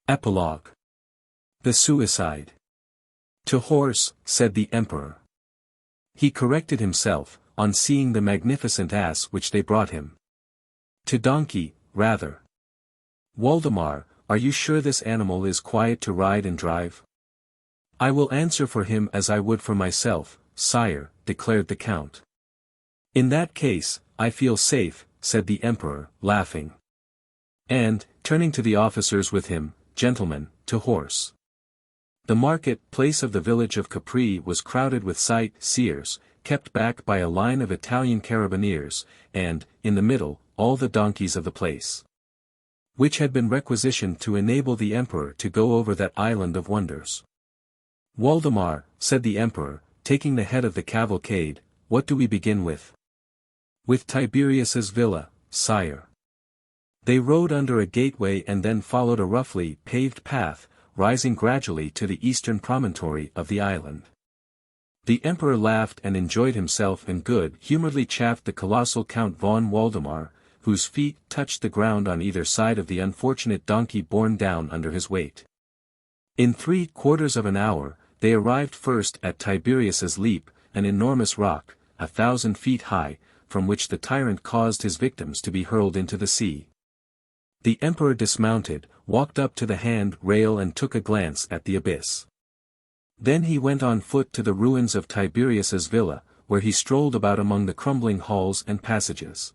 Epilogue. The suicide. To horse, said the emperor. He corrected himself, on seeing the magnificent ass which they brought him. To donkey, rather. Waldemar, are you sure this animal is quiet to ride and drive? I will answer for him as I would for myself, sire, declared the count. In that case, I feel safe, said the emperor, laughing. And, turning to the officers with him, gentlemen, to horse. The market-place of the village of Capri was crowded with sight-seers, kept back by a line of Italian carabineers, and, in the middle, all the donkeys of the place, which had been requisitioned to enable the emperor to go over that island of wonders. Waldemar, said the emperor, taking the head of the cavalcade, what do we begin with? With Tiberius's villa, sire. They rode under a gateway and then followed a roughly paved path, rising gradually to the eastern promontory of the island. The emperor laughed and enjoyed himself and good-humoredly chaffed the colossal Count von Waldemar, whose feet touched the ground on either side of the unfortunate donkey borne down under his weight. In 3/4 of an hour, they arrived first at Tiberius's Leap, an enormous rock, 1,000 feet high, from which the tyrant caused his victims to be hurled into the sea. The emperor dismounted, walked up to the hand-rail and took a glance at the abyss. Then he went on foot to the ruins of Tiberius's villa, where he strolled about among the crumbling halls and passages.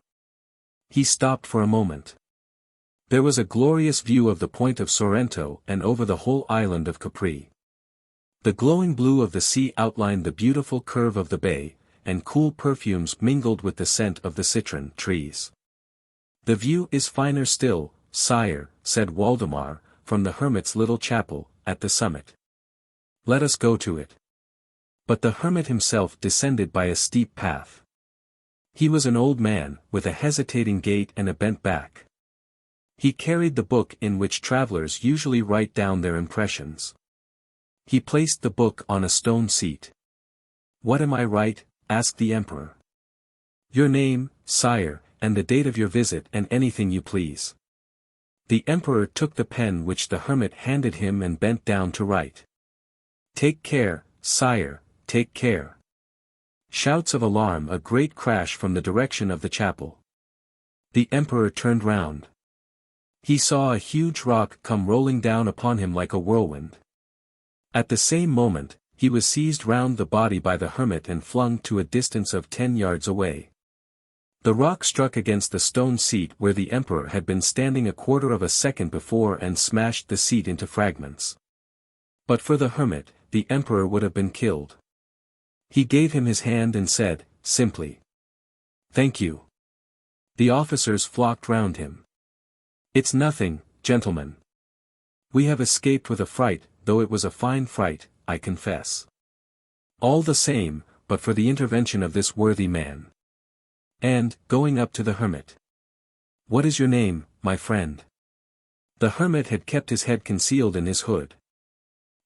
He stopped for a moment. There was a glorious view of the point of Sorrento and over the whole island of Capri. The glowing blue of the sea outlined the beautiful curve of the bay, and cool perfumes mingled with the scent of the citron trees. The view is finer still, sire, said Waldemar, from the hermit's little chapel, at the summit. Let us go to it. But the hermit himself descended by a steep path. He was an old man, with a hesitating gait and a bent back. He carried the book in which travelers usually write down their impressions. He placed the book on a stone seat. What am I right? Asked the emperor. Your name, sire, and the date of your visit and anything you please. The emperor took the pen which the hermit handed him and bent down to write. Take care, sire, take care. Shouts of alarm, a great crash from the direction of the chapel. The emperor turned round. He saw a huge rock come rolling down upon him like a whirlwind. At the same moment, he was seized round the body by the hermit and flung to a distance of 10 yards away. The rock struck against the stone seat where the emperor had been standing 1/4 of a second before and smashed the seat into fragments. But for the hermit, the emperor would have been killed. He gave him his hand and said, simply, "Thank you." The officers flocked round him. "It's nothing, gentlemen. We have escaped with a fright, though it was a fine fright, I confess. All the same, but for the intervention of this worthy man." And, going up to the hermit. "What is your name, my friend?" The hermit had kept his head concealed in his hood.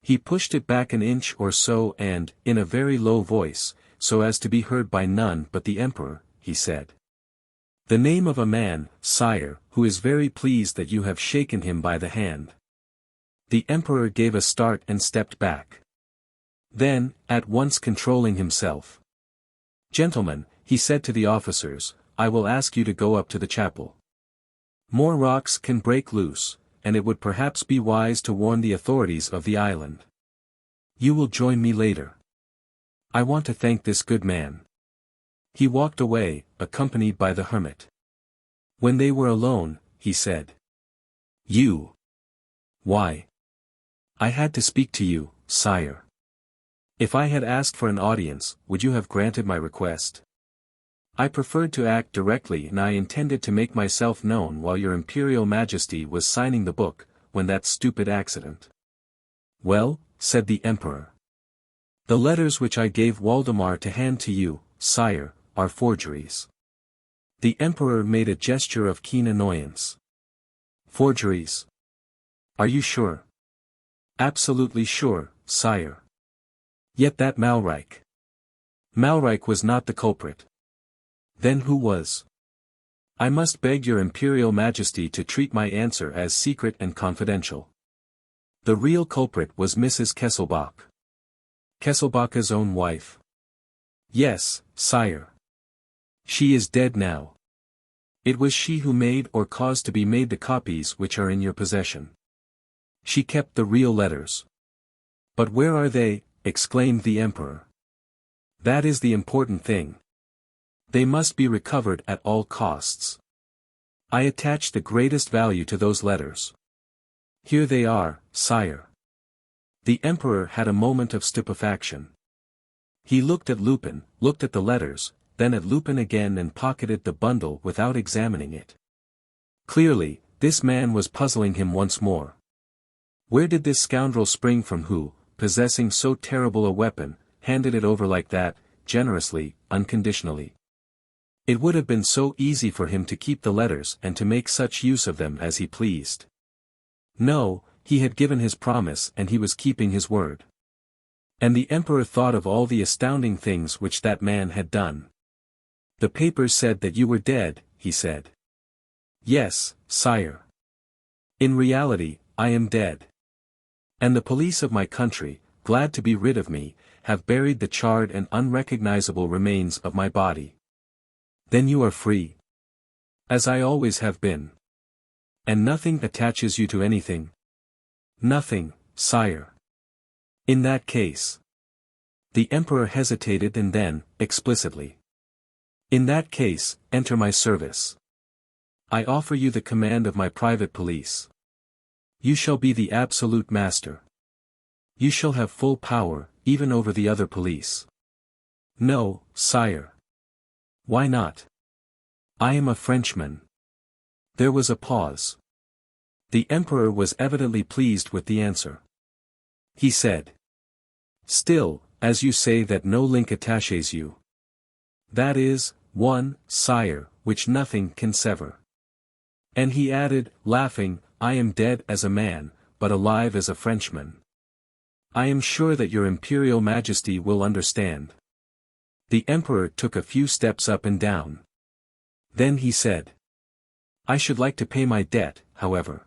He pushed it back an inch or so and, in a very low voice, so as to be heard by none but the emperor, he said. "The name of a man, sire, who is very pleased that you have shaken him by the hand." The emperor gave a start and stepped back. Then, at once controlling himself, "Gentlemen," he said to the officers, "I will ask you to go up to the chapel. More rocks can break loose, and it would perhaps be wise to warn the authorities of the island. You will join me later. I want to thank this good man." He walked away, accompanied by the hermit. When they were alone, he said, "You. Why? I had to speak to you, sire. If I had asked for an audience, would you have granted my request? I preferred to act directly and I intended to make myself known while your Imperial Majesty was signing the book, when that stupid accident." "Well," said the emperor. "The letters which I gave Waldemar to hand to you, sire, are forgeries." The emperor made a gesture of keen annoyance. "Forgeries? Are you sure?" "Absolutely sure, sire." "Yet that Malreich." "Malreich was not the culprit." "Then who was?" "I must beg your Imperial Majesty to treat my answer as secret and confidential." The real culprit was Mrs. Kesselbach. Kesselbach's own wife. Yes, sire. She is dead now. It was she who made or caused to be made the copies which are in your possession. She kept the real letters. But where are they? Exclaimed the emperor. That is the important thing. They must be recovered at all costs. I attach the greatest value to those letters. Here they are, sire. The emperor had a moment of stupefaction. He looked at Lupin, looked at the letters, then at Lupin again and pocketed the bundle without examining it. Clearly, this man was puzzling him once more. Where did this scoundrel spring from who, possessing so terrible a weapon, handed it over like that, generously, unconditionally? It would have been so easy for him to keep the letters and to make such use of them as he pleased. No, he had given his promise and he was keeping his word. And the emperor thought of all the astounding things which that man had done. The papers said that you were dead, he said. Yes, sire. In reality, I am dead. And the police of my country, glad to be rid of me, have buried the charred and unrecognizable remains of my body. Then you are free. As I always have been. And nothing attaches you to anything? Nothing, sire. In that case. The emperor hesitated and then, explicitly. In that case, enter my service. I offer you the command of my private police. You shall be the absolute master. You shall have full power, even over the other police. No, sire. Why not? I am a Frenchman. There was a pause. The emperor was evidently pleased with the answer. He said. Still, as you say that no link attaches you. That is, one, sire, which nothing can sever. And he added, laughing, I am dead as a man, but alive as a Frenchman. I am sure that your imperial majesty will understand. The emperor took a few steps up and down. Then he said. I should like to pay my debt, however.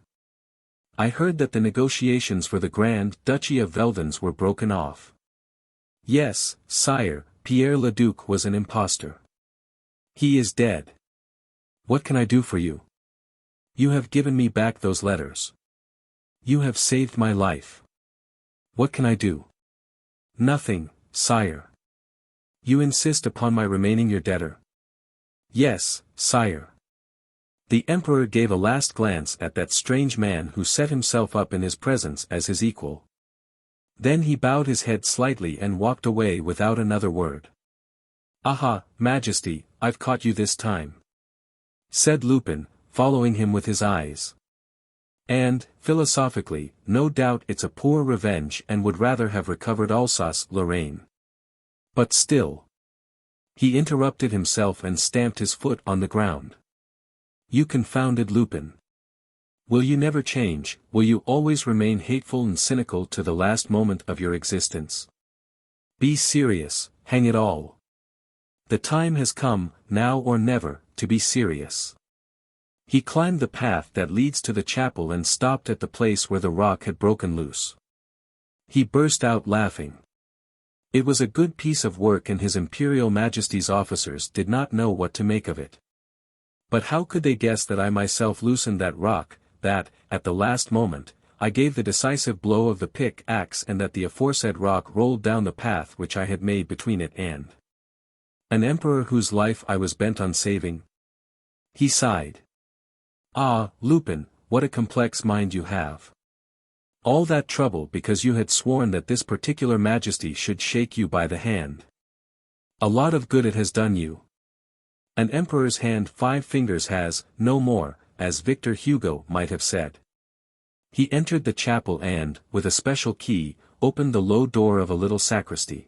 I heard that the negotiations for the Grand Duchy of Veldenz were broken off. Yes, sire, Pierre le Duc was an impostor. He is dead. What can I do for you? You have given me back those letters. You have saved my life. What can I do? Nothing, sire. You insist upon my remaining your debtor? Yes, sire. The emperor gave a last glance at that strange man who set himself up in his presence as his equal. Then he bowed his head slightly and walked away without another word. Aha, Majesty, I've caught you this time. Said Lupin, following him with his eyes. And, philosophically, no doubt it's a poor revenge and would rather have recovered Alsace-Lorraine. But still. He interrupted himself and stamped his foot on the ground. You confounded Lupin. Will you never change, will you always remain hateful and cynical to the last moment of your existence? Be serious, hang it all. The time has come, now or never, to be serious. He climbed the path that leads to the chapel and stopped at the place where the rock had broken loose. He burst out laughing. It was a good piece of work and His Imperial Majesty's officers did not know what to make of it. But how could they guess that I myself loosened that rock, that, at the last moment, I gave the decisive blow of the pick-axe and that the aforesaid rock rolled down the path which I had made between it and an emperor whose life I was bent on saving? He sighed. Ah, Lupin, what a complex mind you have. All that trouble because you had sworn that this particular majesty should shake you by the hand. A lot of good it has done you. An emperor's hand 5 fingers has, no more, as Victor Hugo might have said. He entered the chapel and, with a special key, opened the low door of a little sacristy.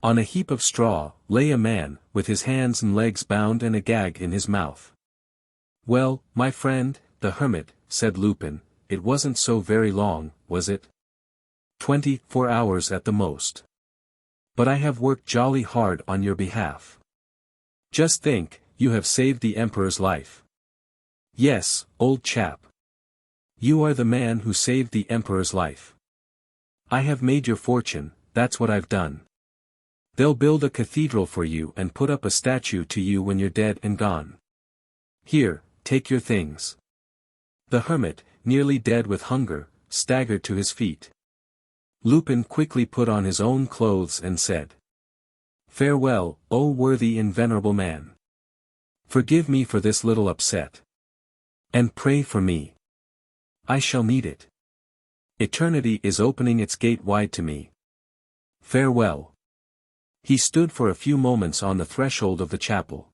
On a heap of straw, lay a man, with his hands and legs bound and a gag in his mouth. Well, my friend, the hermit, said Lupin, it wasn't so very long, was it? 24 hours at the most. But I have worked jolly hard on your behalf. Just think, you have saved the emperor's life. Yes, old chap. You are the man who saved the emperor's life. I have made your fortune, that's what I've done. They'll build a cathedral for you and put up a statue to you when you're dead and gone. Here, take your things. The hermit, nearly dead with hunger, staggered to his feet. Lupin quickly put on his own clothes and said, "Farewell, O worthy and venerable man. Forgive me for this little upset. And pray for me. I shall need it. Eternity is opening its gate wide to me. Farewell." He stood for a few moments on the threshold of the chapel.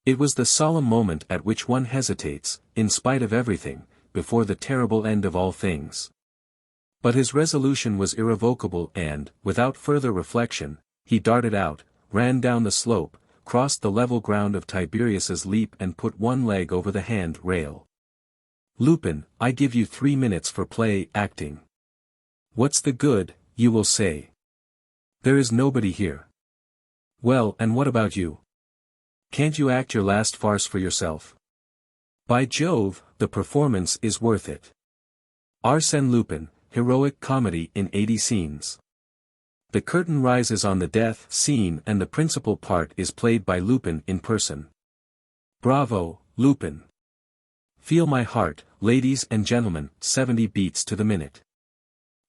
It was the solemn moment at which one hesitates, in spite of everything, before the terrible end of all things. But his resolution was irrevocable and, without further reflection, he darted out, ran down the slope, crossed the level ground of Tiberius's Leap and put one leg over the hand rail. "Lupin, I give you 3 minutes for play acting." "What's the good?" you will say. "There is nobody here." Well, and what about you? Can't you act your last farce for yourself? By Jove, the performance is worth it. Arsène Lupin, heroic comedy in 80 scenes. The curtain rises on the death scene and the principal part is played by Lupin in person. Bravo, Lupin. Feel my heart, ladies and gentlemen, 70 beats to the minute.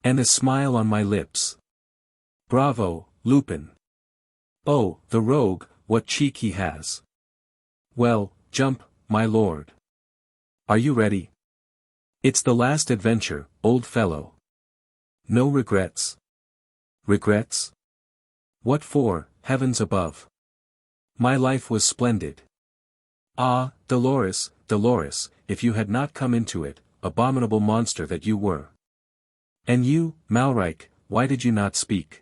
And a smile on my lips. Bravo, Lupin. Oh, the rogue, what cheek he has. Well, jump, my lord. Are you ready? It's the last adventure, old fellow. No regrets? Regrets? What for, heavens above? My life was splendid. Ah, Dolores, Dolores, if you had not come into it, abominable monster that you were. And you, Malreich, why did you not speak?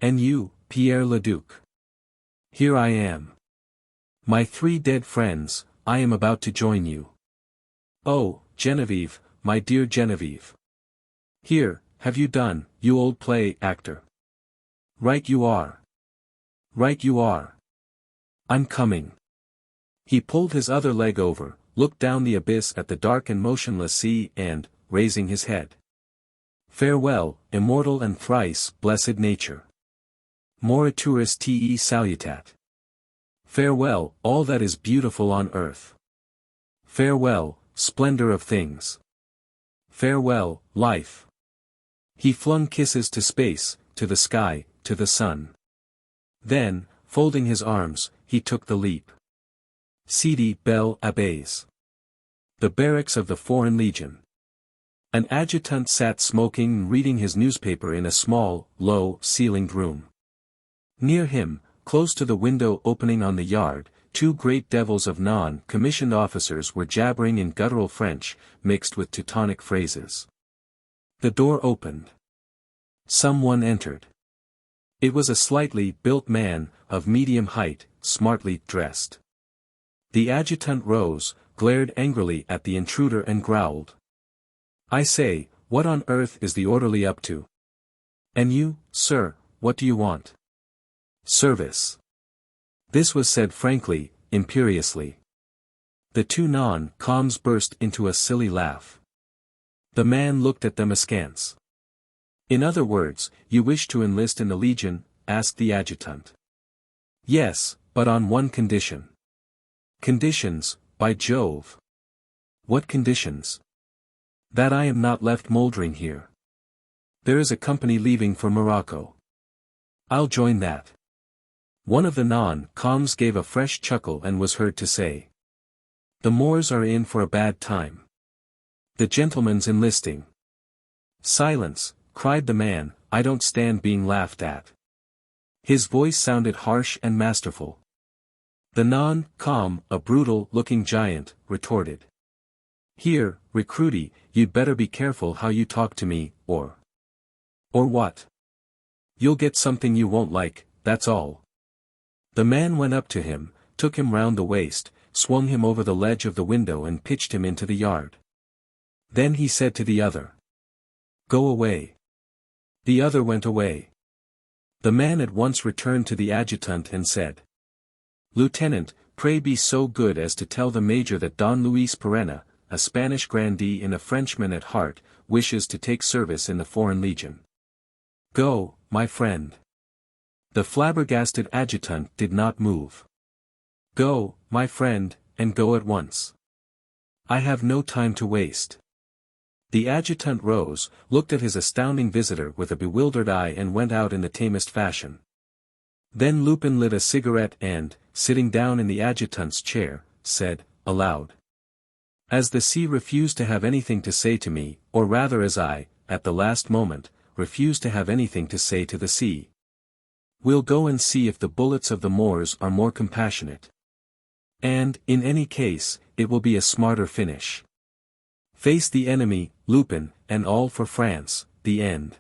And you, Pierre Leduc. Here I am. My 3 dead friends, I am about to join you. Oh, Genevieve, my dear Genevieve. Here, have you done, you old play actor? Right you are. Right you are. I'm coming. He pulled his other leg over, looked down the abyss at the dark and motionless sea and, raising his head. Farewell, immortal and thrice blessed nature. Moriturus te salutat. Farewell, all that is beautiful on earth. Farewell, splendor of things. Farewell, life. He flung kisses to space, to the sky, to the sun. Then, folding his arms, he took the leap. Sidi Bel Abbés. The barracks of the Foreign Legion. An adjutant sat smoking and reading his newspaper in a small, low-ceilinged room. Near him, close to the window opening on the yard, 2 great devils of non-commissioned officers were jabbering in guttural French, mixed with Teutonic phrases. The door opened. Someone entered. It was a slightly built man, of medium height, smartly dressed. The adjutant rose, glared angrily at the intruder and growled. "I say, what on earth is the orderly up to? And you, sir, what do you want?" "Service." This was said frankly, imperiously. The 2 non-coms burst into a silly laugh. The man looked at them askance. "In other words, you wish to enlist in the Legion?" asked the adjutant. "Yes, but on one condition." "Conditions, by Jove." "What conditions?" "That I am not left mouldering here. There is a company leaving for Morocco. I'll join that." One of the non-coms gave a fresh chuckle and was heard to say. "The Moors are in for a bad time. The gentleman's enlisting." "Silence," cried the man, "I don't stand being laughed at." His voice sounded harsh and masterful. The non-com, a brutal-looking giant, retorted. "Here, recruity, you'd better be careful how you talk to me, or what? You'll get something you won't like, that's all." The man went up to him, took him round the waist, swung him over the ledge of the window and pitched him into the yard. Then he said to the other, "Go away." The other went away. The man at once returned to the adjutant and said, "Lieutenant, pray be so good as to tell the major that Don Luis Perena, a Spanish grandee and a Frenchman at heart, wishes to take service in the Foreign Legion. Go, my friend. The flabbergasted adjutant did not move. Go, my friend, and go at once. I have no time to waste. The adjutant rose, looked at his astounding visitor with a bewildered eye and went out in the tamest fashion. Then Lupin lit a cigarette and, sitting down in the adjutant's chair, said, aloud. As the sea refused to have anything to say to me, or rather as I, at the last moment, refused to have anything to say to the sea. We'll go and see if the bullets of the Moors are more compassionate. And, in any case, it will be a smarter finish. Face the enemy, Lupin, and all for France, the end.